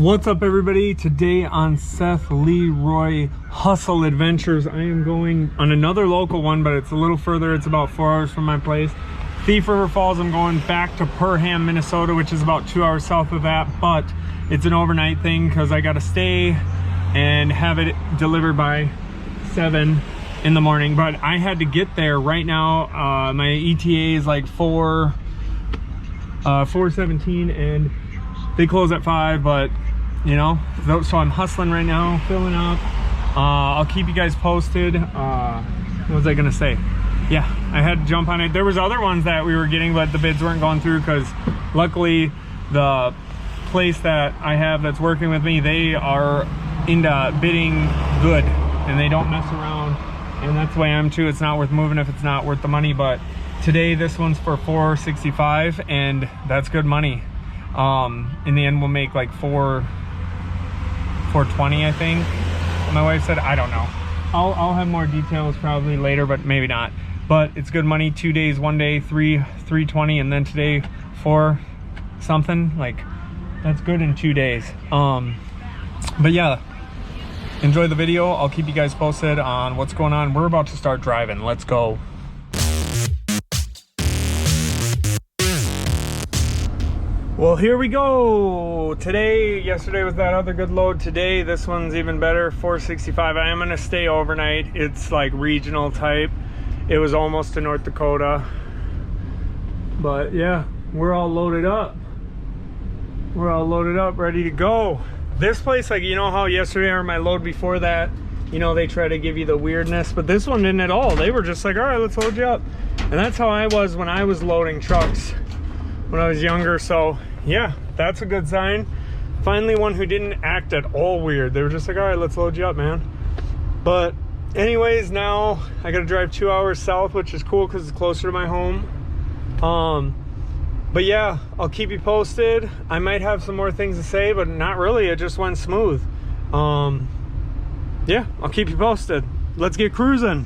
What's up, everybody? Today on Seth LeRoy Hustle Adventures, I am going on another local one, but it's a little further. It's about 4 hours from my place. Thief River Falls. I'm going back to Perham, Minnesota, which is about 2 hours south of that, but it's an overnight thing because I got to stay and have it delivered by 7 in the morning. But I had to get there right now. My ETA is like 4:17 and they close at 5, but you know, so I'm hustling right now, filling up. I'll keep you guys posted. What was I gonna say? Yeah, I had to jump on it. There was other ones that we were getting, but the bids weren't going through because luckily the place that I have that's working with me, they are into bidding good and they don't mess around, and that's the way I'm too. It's not worth moving if it's not worth the money. But today this one's for $465 and that's good money. In the end we'll make like $420, I think my wife said. I don't know. I'll have more details probably later, but maybe not. But it's good money. 2 days, 1 day, 320, and then today 4 something. Like, that's good in 2 days. But yeah, enjoy the video. I'll keep you guys posted on what's going on. We're about to start driving. Let's go. Well, here we go. Yesterday was that other good load. Today, this one's even better, $465. I am gonna stay overnight. It's like regional type. It was almost to North Dakota. But yeah, we're all loaded up. We're all loaded up, ready to go. This place, like, you know how yesterday or my load before that, you know, they try to give you the weirdness, but this one didn't at all. They were just like, all right, let's load you up. And that's how I was when I was loading trucks when I was younger. So yeah, that's a good sign. Finally one who didn't act at all weird. They were just like, all right, let's load you up, man. But anyways, now I gotta drive 2 hours south, which is cool because it's closer to my home. But yeah, I'll keep you posted. I might have some more things to say, but not really. It just went smooth. Yeah, I'll keep you posted. Let's get cruising.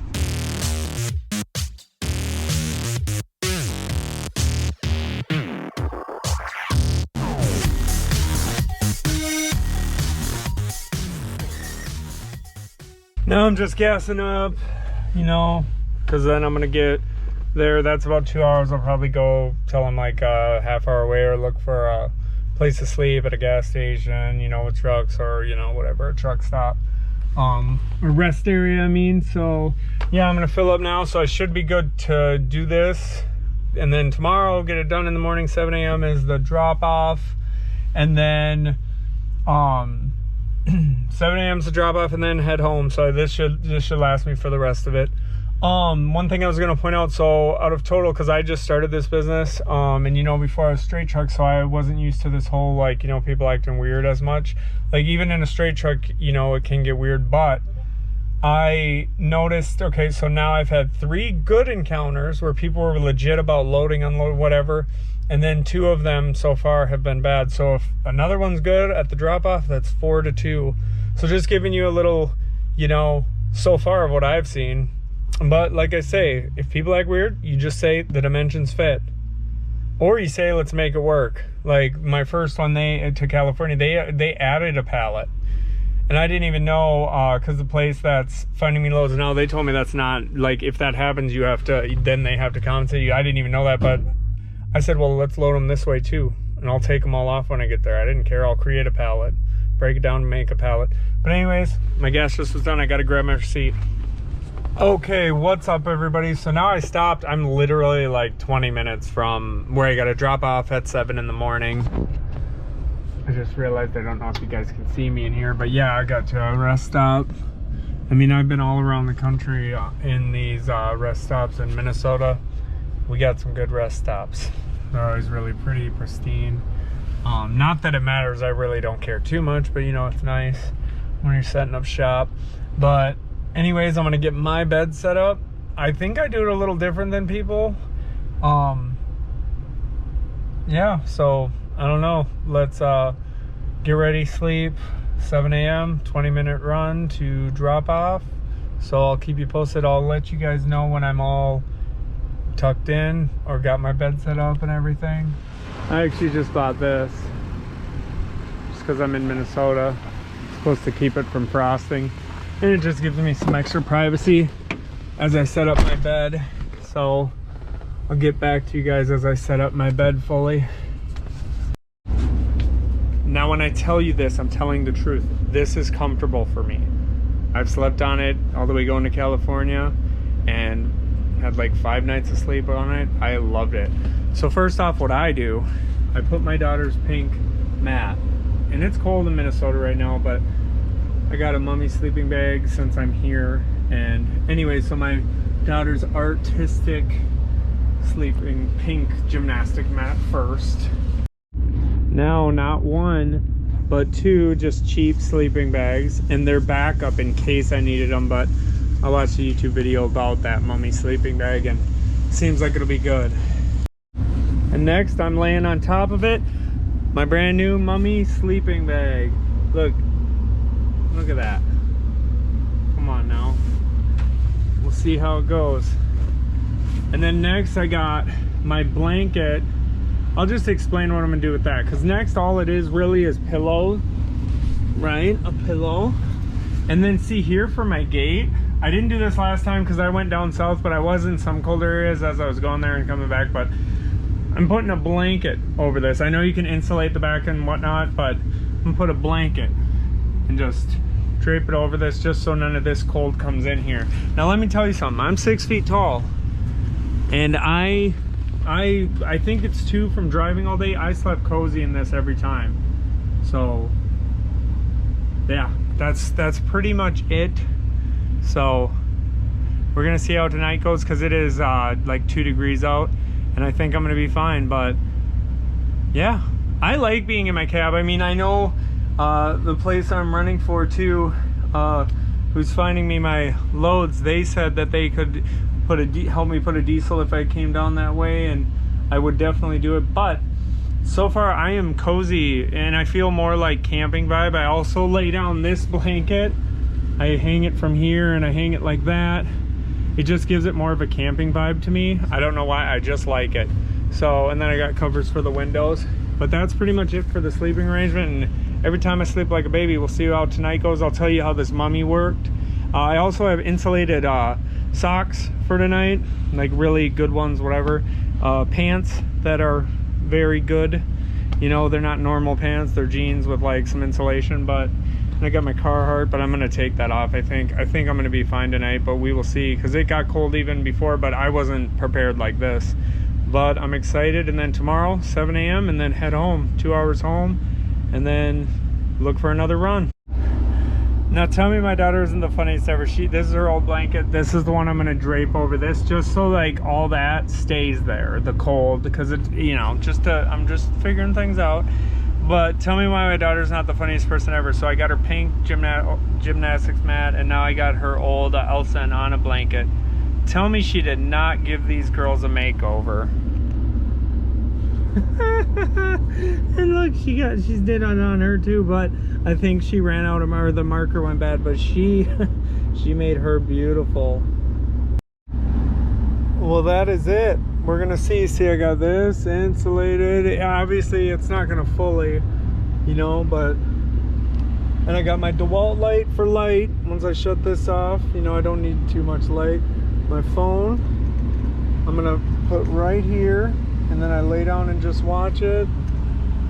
Now I'm just gassing up, you know, because then I'm gonna get there. That's about 2 hours. I'll probably go till I'm like a half-hour away, or look for a place to sleep at a gas station, you know, with trucks, or, you know, whatever, a truck stop, a rest area, I mean. So yeah, I'm gonna fill up now, so I should be good to do this. And then tomorrow I'll get it done in the morning. 7 a.m. is the drop off, and then 7 a.m. is the drop off, and then head home. So this should last me for the rest of it. One thing I was gonna point out, so out of total, because I just started this business, and you know, before I was straight truck, so I wasn't used to this whole, like, you know, people acting weird as much. Like, even in a straight truck, you know, it can get weird. But I noticed, okay, so now I've had 3 good encounters where people were legit about loading, unloading, whatever, and then 2 of them so far have been bad. So if another one's good at the drop off, that's 4-2. So just giving you a little, you know, so far of what I've seen. But like I say, if people act weird, you just say the dimensions fit, or you say let's make it work. Like my first one, to California, they added a pallet, and I didn't even know, because the place that's finding me loads now, they told me that's not, like, if that happens, you have to, then they have to compensate you. I didn't even know that, but I said, well, let's load them this way too, and I'll take them all off when I get there. I didn't care. I'll create a pallet, break it down and make a pallet. But anyways, my gas just was done. I got to grab my receipt. Okay, what's up, everybody? So now I stopped. I'm literally like 20 minutes from where I got to drop off at 7 in the morning. I just realized I don't know if you guys can see me in here, but yeah, I got to a rest stop. I mean, I've been all around the country in these rest stops in Minnesota. We got some good rest stops. They're always really pretty, pristine. Not that it matters. I really don't care too much, but you know, it's nice when you're setting up shop. But anyways, I'm gonna get my bed set up. I think I do it a little different than people. Yeah, so I don't know. Let's get ready, sleep. 7 a.m., 20-minute run to drop off. So I'll keep you posted. I'll let you guys know when I'm all tucked in or got my bed set up and everything. I actually just bought this. Just because I'm in Minnesota. I'm supposed to keep it from frosting, and it just gives me some extra privacy as I set up my bed. So I'll get back to you guys as I set up my bed fully. Now when I tell you this, I'm telling the truth. This is comfortable for me. I've slept on it all the way going to California and had like 5 nights of sleep on it. I loved it. So first off, what I do, I put my daughter's pink mat, and it's cold in Minnesota right now, but I got a mummy sleeping bag since I'm here. And anyway, so my daughter's artistic sleeping pink gymnastic mat first. Now, not 1 but 2 just cheap sleeping bags, and they're backup in case I needed them, but I watched a YouTube video about that mummy sleeping bag and it seems like it'll be good. And next, I'm laying on top of it my brand new mummy sleeping bag. Look at that. Come on now, we'll see how it goes. And then next I got my blanket. I'll just explain what I'm gonna do with that, because next all it is really is pillow, right? A pillow. And then see here for my gate, I didn't do this last time because I went down south, but I was in some colder areas as I was going there and coming back. But I'm putting a blanket over this. I know you can insulate the back and whatnot, but I'm gonna put a blanket and just drape it over this just so none of this cold comes in here. Now let me tell you something, I'm 6 feet tall, and I think it's 2 from driving all day. I slept cozy in this every time. So yeah, that's pretty much it. So we're gonna see how tonight goes, because it is like 2 degrees out, and I think I'm gonna be fine. But yeah, I like being in my cab. I mean, I know the place I'm running for too, who's finding me my loads, they said that they could help me put a diesel if I came down that way, and I would definitely do it. But so far I am cozy and I feel more like camping vibe. I also lay down this blanket, I hang it from here and I hang it like that. It just gives it more of a camping vibe to me. I don't know why, I just like it. So, and then I got covers for the windows. But that's pretty much it for the sleeping arrangement. And every time I sleep like a baby, we'll see how tonight goes. I'll tell you how this mummy worked. I also have insulated socks for tonight, like really good ones, whatever. Pants that are very good, you know, they're not normal pants, they're jeans with like some insulation. But I got my Carhartt, but I'm gonna take that off. I think I'm gonna be fine tonight, but we will see, because it got cold even before, but I wasn't prepared like this. But I'm excited. And then tomorrow 7 a.m. and then head home, 2 hours home, and then look for another run. Now tell me my daughter isn't the funniest ever. This is her old blanket. This is the one I'm gonna drape over this, just so like all that stays there, the cold, because it, you know, I'm just figuring things out. But tell me why my daughter's not the funniest person ever. So I got her pink gymnastics mat, and now I got her old Elsa and Anna blanket. Tell me she did not give these girls a makeover. And look, she's did on her too, but I think she ran out of the marker went bad, but she made her beautiful. Well, that is it. We're gonna see I got this insulated. Obviously it's not gonna fully, you know, but, and I got my DeWalt light for light. Once I shut this off, you know, I don't need too much light. My phone I'm gonna put right here, and then I lay down and just watch it.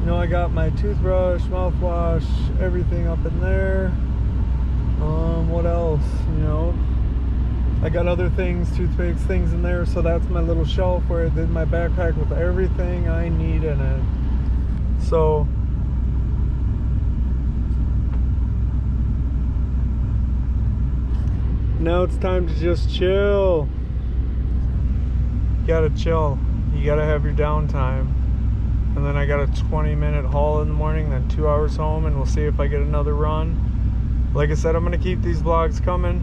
You know, I got my toothbrush, mouthwash, everything up in there. What else, you know, I got other things, toothpicks, things in there. So that's my little shelf where I did my backpack with everything I need in it. So now it's time to just chill. You gotta chill. You gotta have your downtime. And then I got a 20-minute haul in the morning, then 2 hours home, and we'll see if I get another run. Like I said, I'm gonna keep these vlogs coming.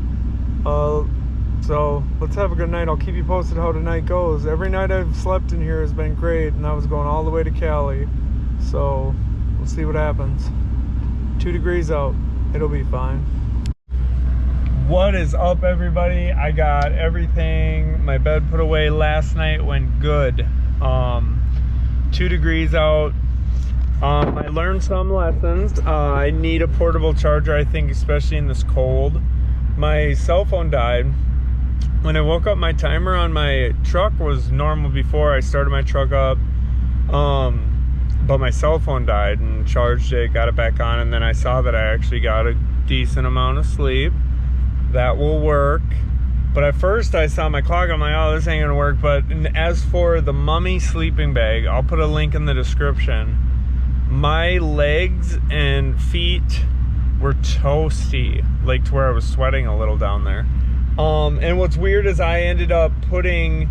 So let's have a good night. I'll keep you posted how tonight goes. Every night I've slept in here has been great, and I was going all the way to Cali. So we'll see what happens. 2 degrees out. It'll be fine. What is up, everybody? I got everything, my bed put away last night, went good. 2 degrees out. I learned some lessons. I need a portable charger, I think, especially in this cold. My cell phone died. When I woke up, my timer on my truck was normal before I started my truck up. But my cell phone died and charged it, got it back on, and then I saw that I actually got a decent amount of sleep. That will work. But at first I saw my clock, I'm like, oh, this ain't gonna work. But as for the Mummy sleeping bag, I'll put a link in the description. My legs and feet were toasty, like to where I was sweating a little down there. And what's weird is I ended up I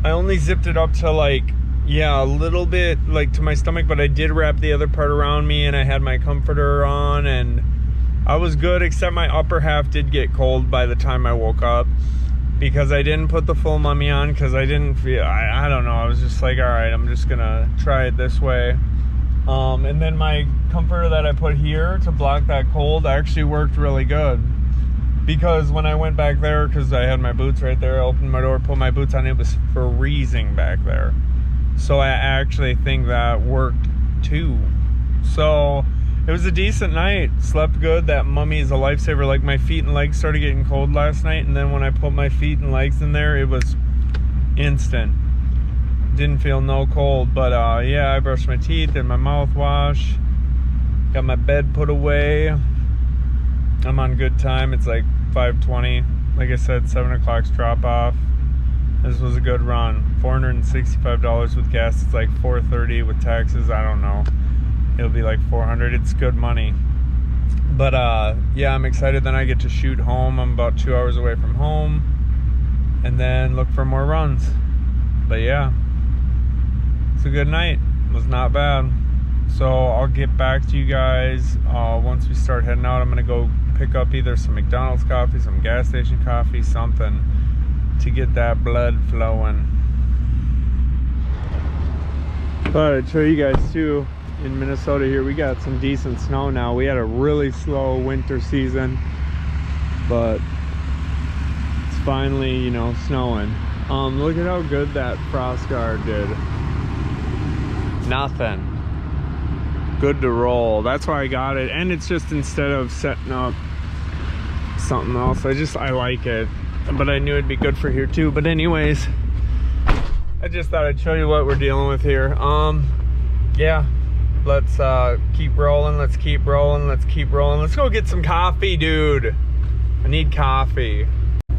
only zipped it up to like, yeah, a little bit like to my stomach, but I did wrap the other part around me, and I had my comforter on, and I was good, except my upper half did get cold by the time I woke up, because I didn't put the full Mummy on, because I didn't feel, I don't know, I was just like, all right, I'm just gonna try it this way. And then my comforter that I put here to block that cold actually worked really good, because when I went back there, because I had my boots right there, I opened my door, put my boots on, it was freezing back there. So I actually think that worked too. So it was a decent night. Slept good. That Mummy is a lifesaver. Like, my feet and legs started getting cold last night, and then when I put my feet and legs in there, it was instant. Didn't feel no cold. But yeah, I brushed my teeth and my mouthwash. Got my bed put away. I'm on good time. It's like 5:20. Like I said, 7 o'clock's drop off. This was a good run. $465 with gas. It's like $430 with taxes. I don't know. It'll be like $400. It's good money. But yeah, I'm excited. Then I get to shoot home. I'm about 2 hours away from home, and then look for more runs. But yeah, it's a good night. It was not bad. So I'll get back to you guys once we start heading out. I'm gonna go pick up either some McDonald's coffee, some gas station coffee, something to get that blood flowing. Thought I'd show you guys too. In Minnesota here, we got some decent snow now. We had a really slow winter season, but it's finally, you know, snowing. Look at how good that frost guard did. Nothing. Good to roll. That's why I got it. And it's just, instead of setting up something else, I like it. But I knew it'd be good for here too. But anyways, I just thought I'd show you what we're dealing with here. Yeah, let's keep rolling. Let's keep rolling. Let's keep rolling. Let's go get some coffee, dude. I need coffee.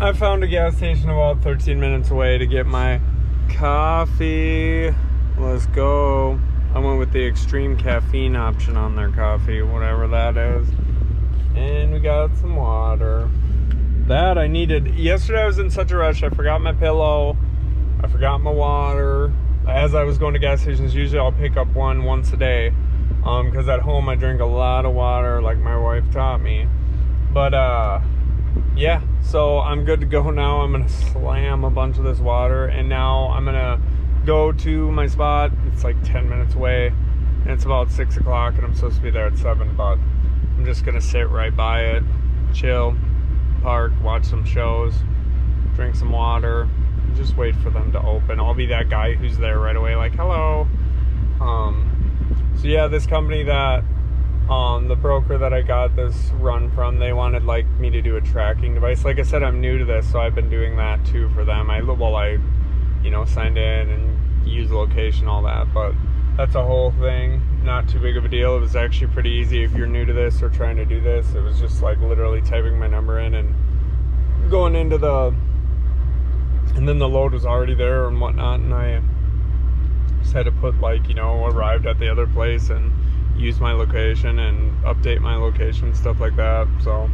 I found a gas station about 13 minutes away to get my coffee. Let's go. I went with the extreme caffeine option on their coffee, whatever that is. And we got some water. That I needed. Yesterday I was in such a rush. I forgot my pillow. I forgot my water. As I was going to gas stations, usually I'll pick up one once a day. Because at home I drink a lot of water, like my wife taught me. But yeah, so I'm good to go now. I'm gonna slam a bunch of this water, and now I'm gonna go to my spot. It's like 10 minutes away, and it's about 6 o'clock, and I'm supposed to be there at 7, but I'm just gonna sit right by it, chill, park, watch some shows, drink some water, and just wait for them to open. I'll be that guy who's there right away, like, hello. So yeah, this company that the broker that I got this run from, they wanted like me to do a tracking device. Like I said, I'm new to this, so I've been doing that too for them. I you know, signed in and used the location, all that, but that's a whole thing. Not too big of a deal. It was actually pretty easy if you're new to this or trying to do this. It was just like literally typing my number in and going into and then the load was already there and whatnot, and I just had to put, like, you know, arrived at the other place and use my location and update my location, stuff like that. So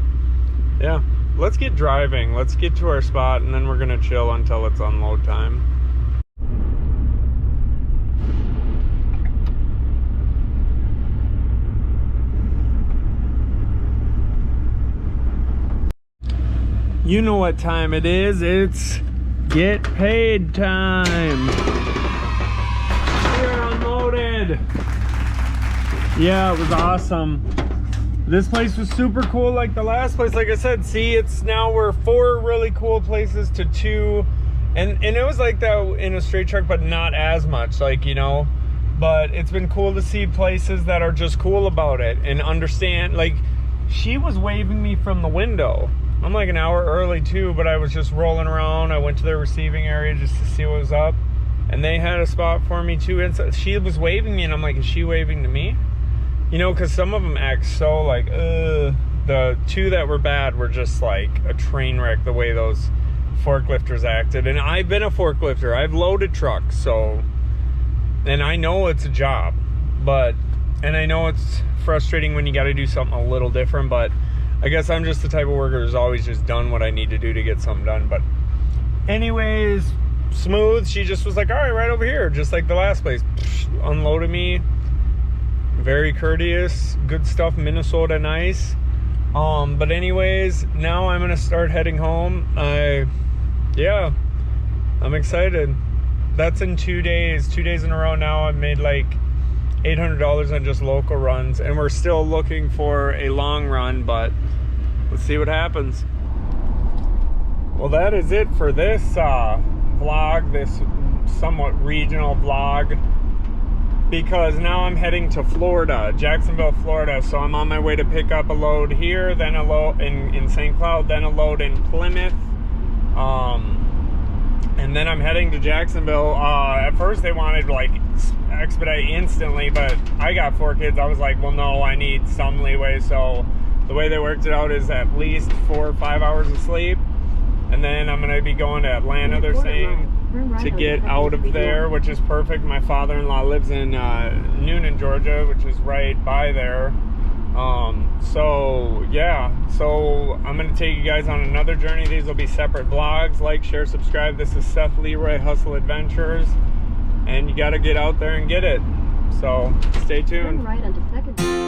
yeah, let's get driving. Let's get to our spot, and then we're gonna chill until it's unload time. You know what time it is. It's get paid time. We're unloaded. Yeah, it was awesome. This place was super cool, like the last place. Like I said, see, it's now we're 4 really cool places to 2, and it was like that in a straight truck, but not as much. Like, you know, But it's been cool to see places that are just cool about it and understand. Like, she was waving me from the window. I'm like an hour early too, but I was just rolling around. I went to their receiving area just to see what was up, and they had a spot for me too. And so she was waving me, and I'm like, is she waving to me? You know, because some of them act so like, the two that were bad were just like a train wreck, the way those forklifters acted. And I've been a forklifter. I've loaded trucks, so, and I know it's a job, and I know it's frustrating when you got to do something a little different, but I guess I'm just the type of worker who's always just done what I need to do to get something done. But anyways, smooth. She just was like, all right, right over here, just like the last place. Unloaded me. Very courteous. Good stuff. Minnesota nice. But anyways, now I'm gonna start heading home. Yeah, I'm excited. That's in 2 days. 2 days in a row now. I've made like $800 on just local runs, and we're still looking for a long run, but let's see what happens. Well, that is it for this vlog, this somewhat regional vlog, because now I'm heading to Florida, Jacksonville, Florida. So I'm on my way to pick up a load here, then a load in St. Cloud, then a load in Plymouth, and then I'm heading to Jacksonville. At first they wanted like expedite instantly, but I got 4 kids. I was like, well, no, I need some leeway. So the way they worked it out is at least 4 or 5 hours of sleep, and then I'm gonna be going to Atlanta, they're saying, to get out of there, which is perfect. My father-in-law lives in Noonan, Georgia, which is right by there. So yeah, so I'm gonna take you guys on another journey. These will be separate vlogs. Like, share, subscribe. This is Seth LeRoy Hustle Adventures, and you got to get out there and get it. So stay tuned. Turn right onto Second.